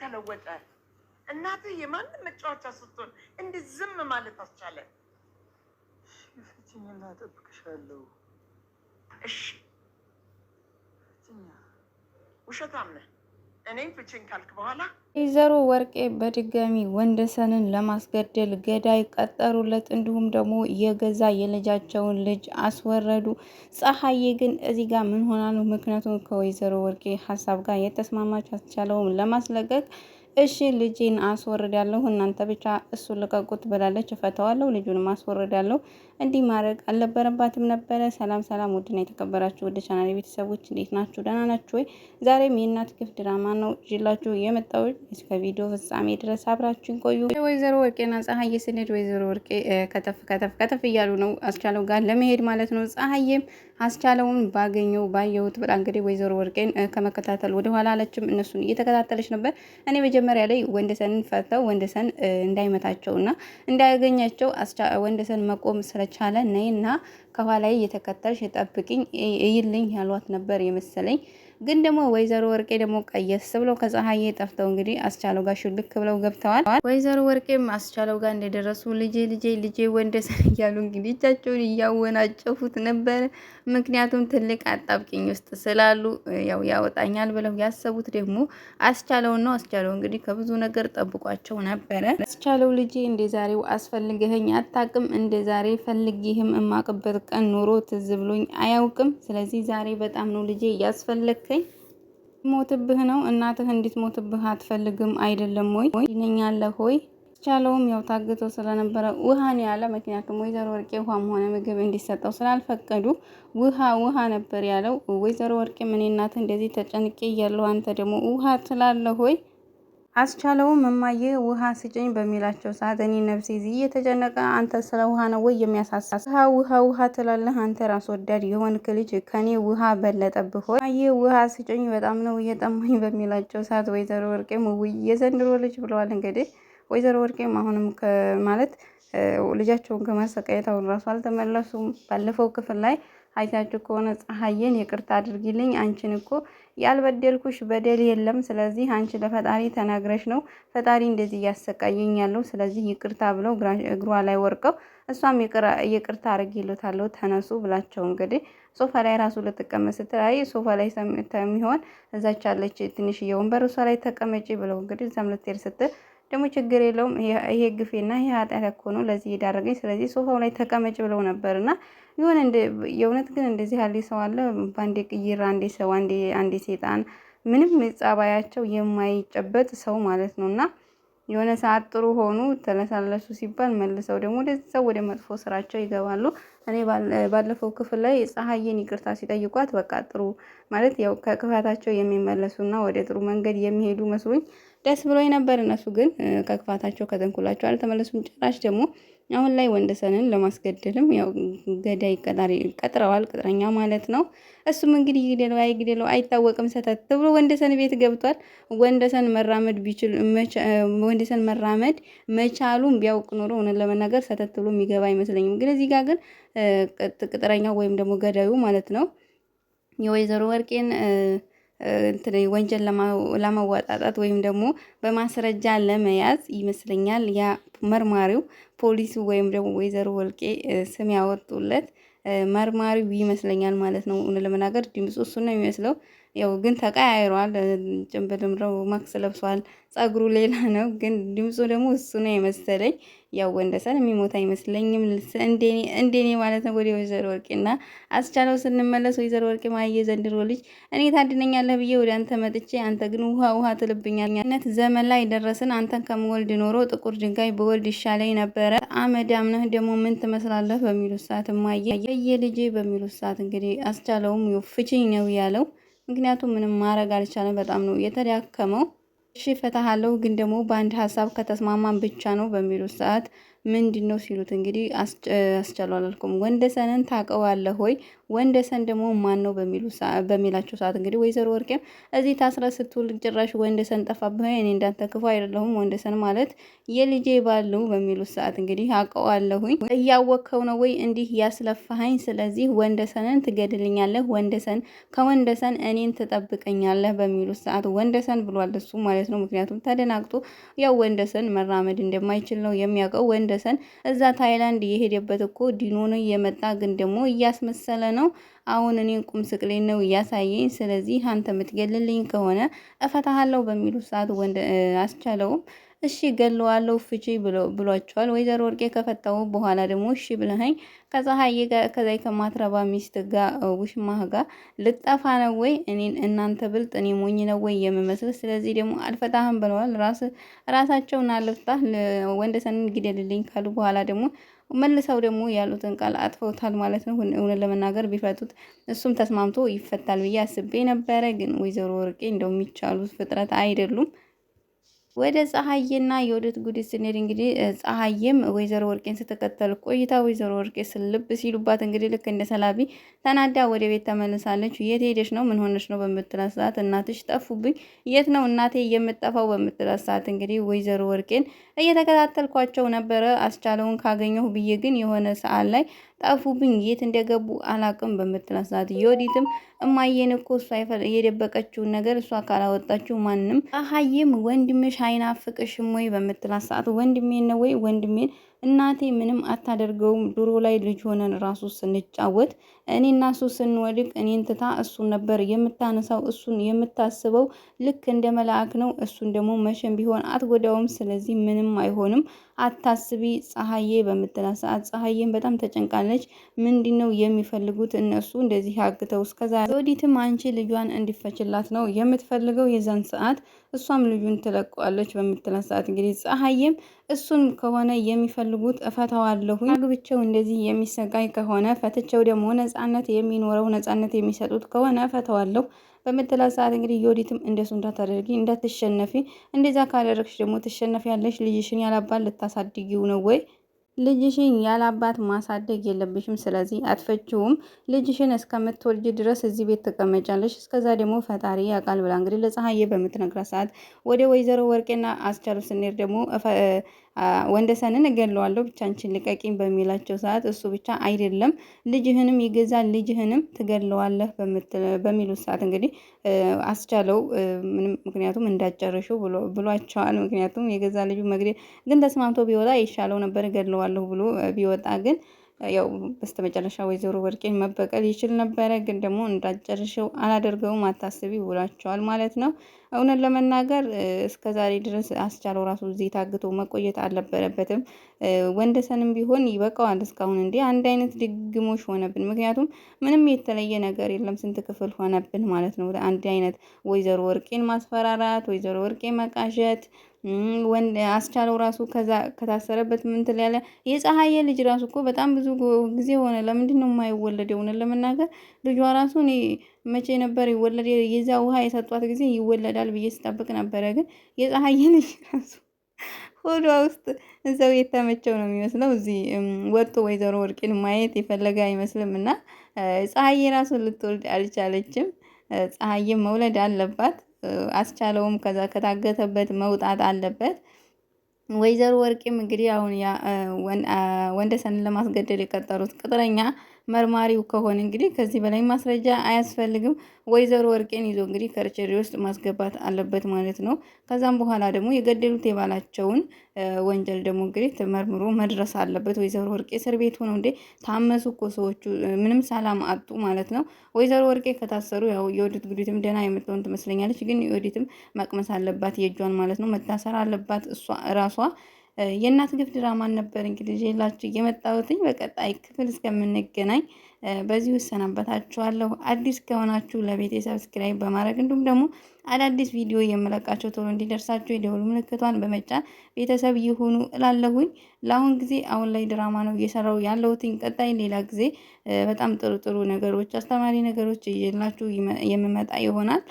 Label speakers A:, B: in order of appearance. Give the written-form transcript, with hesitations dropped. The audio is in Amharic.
A: ተለወጠ? እናትህ የማንም መጫወቻ ስትሆን እንዴት ዝም ማለት አስቻለ?
B: ፍቺኝና እጠብቅሻለሁ።
A: እሺ ውሸታም ነህ። እኔም ፍቺኝ ካልክ በኋላ
C: ወይዘሮ ወርቄ በድጋሚ ወንደሰንን ለማስገደል ገዳይ ቀጠሩለት። እንዲሁም ደግሞ የገዛ የልጃቸውን ልጅ አስወረዱ። ፀሐዬ ግን እዚህ ጋር ምን ሆና ነው? ምክንያቱም ከወይዘሮ ወርቄ ሀሳብ ጋር የተስማማች አስቻለውም ለማስለቀቅ እሺ ልጄን አስወርዳለሁ፣ እናንተ ብቻ እሱን ልቀቁት ብላለች። እፈተዋለሁ፣ ልጁን ማስወርዳለሁ። እንዲህ ማድረግ አልነበረባትም ነበረ። ሰላም ሰላም፣ ውድና የተከበራችሁ ወደ ቻናል ቤተሰቦች እንዴት ናችሁ? ደህና ናችሁ ወይ? ዛሬም የእናት ግፍ ድራማ ነው ይዤላችሁ የመጣሁት። እስከ ቪዲዮ ፍጻሜ ድረስ አብራችሁን ቆዩ። ወይዘሮ ወርቄና ፀሐዬ ስንሄድ ወይዘሮ ወርቄ ከተፍ እያሉ ነው አስቻለው ጋር ለመሄድ ማለት ነው። ፀሐዬም አስቻለውን ባየሁት ብላ እንግዲህ ወይዘሮ ወርቄን ከመከታተል ወደኋላ አለችም። እነሱን እየተከታተለች ነበር። እኔ መጀመሪያ ላይ ወንደሰንን ፈተው ወንደሰን እንዳይመታቸውና እንዳያገኛቸው ወንደሰን መቆም ስለቻለ ነይና ከኋላዬ እየተከተልሽ ጠብቂኝ እይልኝ ያሏት ነበር የመሰለኝ። ግን ደግሞ ወይዘሮ ወርቄ ደግሞ ቀየስ ብለው ከፀሐዬ ጠፍተው እንግዲህ አስቻለው ጋር ሽልክ ብለው ገብተዋል። ወይዘሮ ወርቄም አስቻለው ጋር እንደደረሱ ልጄ ወንደሰን እያሉ እንግዲህ እጃቸውን እያወናጨፉት ነበር። ምክንያቱም ትልቅ አጣብቂኝ ውስጥ ስላሉ ያው ያወጣኛል ብለው ያሰቡት ደግሞ አስቻለውን ነው። አስቻለው እንግዲህ ከብዙ ነገር ጠብቋቸው ነበረ። አስቻለው ልጄ እንደ ዛሬው አስፈልገኸኝ አታውቅም፣ እንደ ዛሬ ፈልጌህም እማቅበት ቀን ኑሮ ትዝ ብሎኝ አያውቅም። ስለዚህ ዛሬ በጣም ነው ልጄ ያስፈልግ ሞትብህ ነው። እናትህ እንድትሞትብህ አትፈልግም አይደለም ወይ? ይነኛለህ ሆይ? አስቻለውም ያው ታግቶ ስለነበረ ውሃን ያለ ምክንያቱም ወይዘሮ ወርቄ ውሃም ሆነ ምግብ እንዲሰጠው ስላልፈቀዱ ውሃ ነበር ያለው። ወይዘሮ ወርቄ ምን እናትህ እንደዚህ ተጨንቄ እያለሁ አንተ ደግሞ ውሃ ትላለህ ሆይ? አስቻለውም እማዬ ውሃ ስጭኝ በሚላቸው ሰዓት እኔ ነፍሴ እዚህ እየተጨነቀ አንተ ስለ ውሃ ነው ወይ የሚያሳሳስ? ውሃ ትላለህ አንተ ራስ ወዳድ የሆንክ ልጅ ከኔ ውሃ በለጠብህ ሆይ? እማዬ ውሃ ስጭኝ በጣም ነው እየጠማኝ በሚላቸው ሰዓት ወይዘሮ ወርቄም ውይ የዘንድሮ ልጅ ብለዋል። እንግዲህ ወይዘሮ ወርቄም አሁንም ማለት ልጃቸውን ከማሰቃየት አሁን ራሱ አልተመለሱም። ባለፈው ክፍል ላይ አይታችሁ ከሆነ ፀሐዬን ይቅርታ አድርጊልኝ፣ አንቺን እኮ ያልበደልኩሽ በደል የለም። ስለዚህ አንቺ ለፈጣሪ ተናግረሽ ነው ፈጣሪ እንደዚህ እያሰቃየኝ ያለው። ስለዚህ ይቅርታ ብለው እግሯ ላይ ወርቀው እሷም ይቅርታ አድርጊልዎታለሁ ተነሱ ብላቸው እንግዲህ ሶፋ ላይ ራሱ ልትቀመጥ ስትል አይ ሶፋ ላይ የሚሆን እዛች አለች ትንሽዬ ወንበር እሷ ላይ ተቀመጪ ብለው እንግዲህ እዛም ልትሄድ ስትል ደግሞ ችግር የለውም ይሄ ግፌና ይሄ ኃጢአት እኮ ነው ለዚህ የዳረገኝ፣ ስለዚህ ሶፋው ላይ ተቀመጭ ብለው ነበርና ይሁን የእውነት ግን እንደዚህ ያለ ሰው አለ። በአንዴ ቅይራ አንዴ ሰው አንዴ ሴጣን፣ ምንም ጸባያቸው የማይጨበጥ ሰው ማለት ነውና የሆነ ሰዓት ጥሩ ሆኑ ተለሳለሱ ሲባል መልሰው ደግሞ ወደ መጥፎ ስራቸው ይገባሉ። እኔ ባለፈው ክፍል ላይ ፀሐዬን ይቅርታ ሲጠይቋት በቃ ጥሩ ማለት ያው ከክፋታቸው የሚመለሱና ወደ ጥሩ መንገድ የሚሄዱ መስሎኝ ደስ ብሎኝ ነበር። እነሱ ግን ከክፋታቸው ከተንኩላቸው አልተመለሱም። ጭራሽ ደግሞ አሁን ላይ ወንደሰንን ለማስገደልም ያው ገዳይ ቀጥረዋል፣ ቅጥረኛ ማለት ነው። እሱም እንግዲህ ግደለው አይታወቅም። ሰተት ብሎ ወንደሰን ቤት ገብቷል። ወንደሰን መራመድ መቻሉን ቢያውቅ ኖሮ እውነት ለመናገር ሰተት ብሎ የሚገባ አይመስለኝም። ግን እዚህ ጋር ግን ቅጥረኛው ወይም ደግሞ ገዳዩ ማለት ነው የወይዘሮ ወርቄን ወንጀል ለማወጣጣት ወይም ደግሞ በማስረጃ ለመያዝ ይመስለኛል ያ መርማሪው ፖሊሱ ወይም ደግሞ ወይዘሮ ወርቄ ስም ያወጡለት መርማሪው ይመስለኛል ማለት ነው። ለመናገር ድምፁ እሱ ነው የሚመስለው። ያው ግን ተቀያይሯል። ጭንብልም ማክስ ለብሷል። ጸጉሩ ሌላ ነው፣ ግን ድምፁ ደግሞ እሱ ነው የመሰለኝ። ያው ወንደሰን የሚሞት አይመስለኝም እንደኔ ማለት ነው። ወደ ወይዘሮ ወርቄና አስቻለው ስንመለስ ወይዘሮ ወርቄ ማየ ዘንድሮ ልጅ እኔ ታድነኛለህ ብዬ ወደ አንተ መጥቼ አንተ ግን ውሃ ትልብኛለህ። ዘመን ላይ ደረስን። አንተን ከምወልድ ኖሮ ጥቁር ድንጋይ በወልድ ይሻለኝ ነበረ። አመዳም ነህ ደግሞ ምን ትመስላለህ በሚሉት ሰዓት ማየ ልጄ በሚሉት ሰዓት እንግዲህ አስቻለውም ፍቺኝ ነው ያለው። ምክንያቱም ምንም ማድረግ አልቻለም። በጣም ነው የተዳከመው። እሺ ፈታሃለሁ ግን ደግሞ በአንድ ሀሳብ ከተስማማን ብቻ ነው በሚሉት ሰዓት ምንድን ነው ሲሉት እንግዲህ አስቻሉ አላልኩም ወንደሰንን ታውቀዋለህ ወይ? ወንደሰን ደግሞ ማን ነው በሚላቸው ሰዓት እንግዲህ ወይዘሮ ወርቄም እዚህ ታስረ ስትውል ጭራሽ ወንደሰን ጠፋብህ፣ እኔ እንዳንተ ክፉ አይደለሁም፣ ወንደሰን ማለት የልጄ ባል ነው በሚሉት ሰዓት እንግዲህ አውቀዋለሁኝ፣ እያወቅኸው ነው ወይ እንዲህ ያስለፋኸኝ? ስለዚህ ወንደሰንን ትገድልኛለህ፣ ከወንደሰን እኔን ትጠብቀኛለህ በሚሉት ሰዓት ወንደሰን ብሏል እሱ ማለት ነው። ምክንያቱም ተደናግጦ ያው ወንደሰን መራመድ እንደማይችል ነው የሚያውቀው። ወንደሰን እዛ ታይላንድ የሄደበት እኮ ዲኖ ነው የመጣ ግን ደግሞ እያስመሰለ ነው። አሁን እኔን ቁም ስቅሌን ነው እያሳየኝ። ስለዚህ አንተ የምትገልልኝ ከሆነ እፈታሃለሁ በሚሉ ሰዓት አስቻለውም እሺ ገለዋለሁ ፍቺ ብሏቸዋል። ወይዘሮ ወርቄ ከፈታው በኋላ ደግሞ እሺ ብለኸኝ ከፀሐዬ ጋር ከዛይ ከማትረባ ሚስት ጋር ውሽማህ ጋር ልጠፋ ነው ወይ? እኔን እናንተ ብልጥ እኔ ሞኝ ነው ወይ የምመስል? ስለዚህ ደግሞ አልፈታህም ብለዋል። ራሳቸውን አልፍታህ ወንደሰንን ግደልልኝ ካሉ በኋላ ደግሞ መልሰው ደግሞ ያሉትን ቃል አጥፈውታል ማለት ነው። እውነት ለመናገር ቢፈቱት እሱም ተስማምቶ ይፈታል ብዬ አስቤ ነበረ። ግን ወይዘሮ ወርቄ እንደው የሚቻሉት ፍጥረት አይደሉም። ወደ ፀሐዬና የወደት ጉዲት ስንሄድ እንግዲህ ፀሐዬም ወይዘሮ ወርቄን ስትከተል ቆይታ ወይዘሮ ወርቄ ስልብ ሲሉባት እንግዲህ ልክ እንደ ሰላቢ ተናዳ ወደ ቤት ተመልሳለች። የት ሄደሽ ነው? ምን ሆነሽ ነው? በምትላት ሰዓት እናትሽ ጠፉብኝ። የት ነው እናቴ የምጠፋው? በምትላት ሰዓት እንግዲህ ወይዘሮ ወርቄን እየተከታተልኳቸው ነበረ አስቻለውን ካገኘሁ ብዬ ግን የሆነ ሰዓት ላይ ጠፉብኝ፣ የት እንደገቡ አላቅም በምትላት ሰዓት የወዲትም እማዬን እኮ እሷ የደበቀችውን ነገር እሷ ካላወጣችው ማንም ፀሐይም ወንድምሽ አይናፍቅሽም ወይ በምትላት ሰዓት ወንድሜን ነው ወይ? ወንድሜን እናቴ ምንም አታደርገውም። ድሮ ላይ ልጅ ሆነን ራሱ ስንጫወት እኔና እሱ ስንወድቅ እኔን ትታ እሱን ነበር የምታነሳው፣ እሱን የምታስበው ልክ እንደ መልአክ ነው። እሱን ደግሞ መቼም ቢሆን አትጎዳውም። ስለዚህ ምንም አይሆንም አታስቢ ፀሐዬ በምትላት ሰዓት ፀሐዬን በጣም ተጨንቃለች። ምንድን ነው የሚፈልጉት እነሱ እንደዚህ አግተው እስከዛ ወዲትም አንቺ ልጇን እንዲፈችላት ነው የምትፈልገው። የዛን ሰዓት እሷም ልጁን ትለቀዋለች በምትላት ሰዓት እንግዲህ ፀሐዬም እሱን ከሆነ የሚፈልጉት እፈታዋለሁ፣ አግብቼው እንደዚህ የሚሰቃይ ከሆነ ፈትቼው ደግሞ ነጻነት የሚኖረው ነጻነት የሚሰጡት ከሆነ እፈታዋለሁ በምትላት ሰዓት እንግዲህ የወዲትም እንደሱ እንዳታደርጊ እንዳትሸነፊ፣ እንደዛ ካደረግሽ ደግሞ ትሸነፊያለሽ። ልጅሽን ያላባት ልታሳድጊው ነው ወይ? ልጅሽን ያላባት ማሳደግ የለብሽም። ስለዚህ አትፈችውም። ልጅሽን እስከምትወልጅ ድረስ እዚህ ቤት ትቀመጫለሽ። እስከዛ ደግሞ ፈጣሪ ያውቃል ብላ እንግዲህ ለፀሐዬ በምትነግራት ሰዓት ወደ ወይዘሮ ወርቄና አስቻሉ ስንሄድ ደግሞ ወንደሰንን እገለዋለሁ ብቻ አንቺን ልቀቂኝ በሚላቸው ሰዓት እሱ ብቻ አይደለም ልጅህንም ይገዛል ልጅህንም ትገለዋለህ በሚሉት ሰዓት እንግዲህ አስቻለው ምክንያቱም እንዳጨረሹ ብሏቸዋል። ምክንያቱም የገዛ ልጁ መግደል ግን ተስማምቶ ቢወጣ ይሻለው ነበር። እገለዋለሁ ብሎ ቢወጣ ግን ያው በስተመጨረሻ ወይዘሮ ወርቄን መበቀል ይችል ነበረ። ግን ደግሞ እንዳጨርሸው አላደርገውም አታስቢ ብሏቸዋል ማለት ነው። እውነት ለመናገር እስከ ዛሬ ድረስ አስቻለው ራሱ እዚህ ታግቶ መቆየት አልነበረበትም። ወንደሰንም ቢሆን ይበቃዋል። እስካሁን እንዲህ አንድ አይነት ድግሞሽ ሆነብን። ምክንያቱም ምንም የተለየ ነገር የለም። ስንት ክፍል ሆነብን ማለት ነው። አንድ አይነት ወይዘሮ ወርቄን ማስፈራራት፣ ወይዘሮ ወርቄን መቃዠት ወንድ አስቻለው ራሱ ከዛ ከታሰረበት ምንትል ያለ የፀሐዬ ልጅ ራሱ እኮ በጣም ብዙ ጊዜ ሆነ። ለምንድን ነው የማይወለደው? እውነት ለመናገር ልጇ ራሱ እኔ መቼ ነበር ይወለድ የዛ ውሃ የሰጧት ጊዜ ይወለዳል ብዬ ስጠብቅ ነበረ። ግን የፀሐዬ ልጅ ራሱ ሆዷ ውስጥ እዛው የተመቸው ነው የሚመስለው። እዚህ ወጥቶ ወይዘሮ ወርቄን ማየት የፈለገ አይመስልም። እና ፀሐዬ ራሱ ልትወልድ አልቻለችም። ፀሐዬ መውለድ አለባት። አስቻለውም ከዛ ከታገተበት መውጣት አለበት። ወይዘሮ ወርቄም እንግዲህ አሁን ወንደሰንን ለማስገደል የቀጠሩት ቅጥረኛ መርማሪው ከሆነ እንግዲህ ከዚህ በላይ ማስረጃ አያስፈልግም። ወይዘሮ ወርቄን ይዞ እንግዲህ ከርቸሪ ውስጥ ማስገባት አለበት ማለት ነው። ከዛም በኋላ ደግሞ የገደሉት የባላቸውን ወንጀል ደግሞ እንግዲህ ተመርምሮ መድረስ አለበት። ወይዘሮ ወርቄ እስር ቤት ሆነው እንዴ ታመሱ እኮ ሰዎቹ ምንም ሰላም አጡ ማለት ነው። ወይዘሮ ወርቄ ከታሰሩ ያው የወዲት ጉዲትም ደህና የምትሆን ትመስለኛለች። ግን የወዲትም መቅመስ አለባት የእጇን ማለት ነው። መታሰር አለባት እሷ ራሷ። የእናት ግፍ ድራማን ነበር እንግዲህ ይዤላችሁ የመጣሁትኝ። በቀጣይ ክፍል እስከምንገናኝ በዚሁ እሰናበታችኋለሁ። አዲስ ከሆናችሁ ለቤቴ ሰብስክራይብ በማድረግ እንዲሁም ደግሞ አዳዲስ ቪዲዮ የምለቃቸው ቶሎ እንዲደርሳችሁ የደወል ምልክቷን በመጫን ቤተሰብ ይሁኑ እላለሁኝ። ለአሁን ጊዜ አሁን ላይ ድራማ ነው እየሰራው ያለሁትኝ። ቀጣይ ሌላ ጊዜ በጣም ጥሩ ጥሩ ነገሮች አስተማሪ ነገሮች ይዤላችሁ የምመጣ ይሆናል።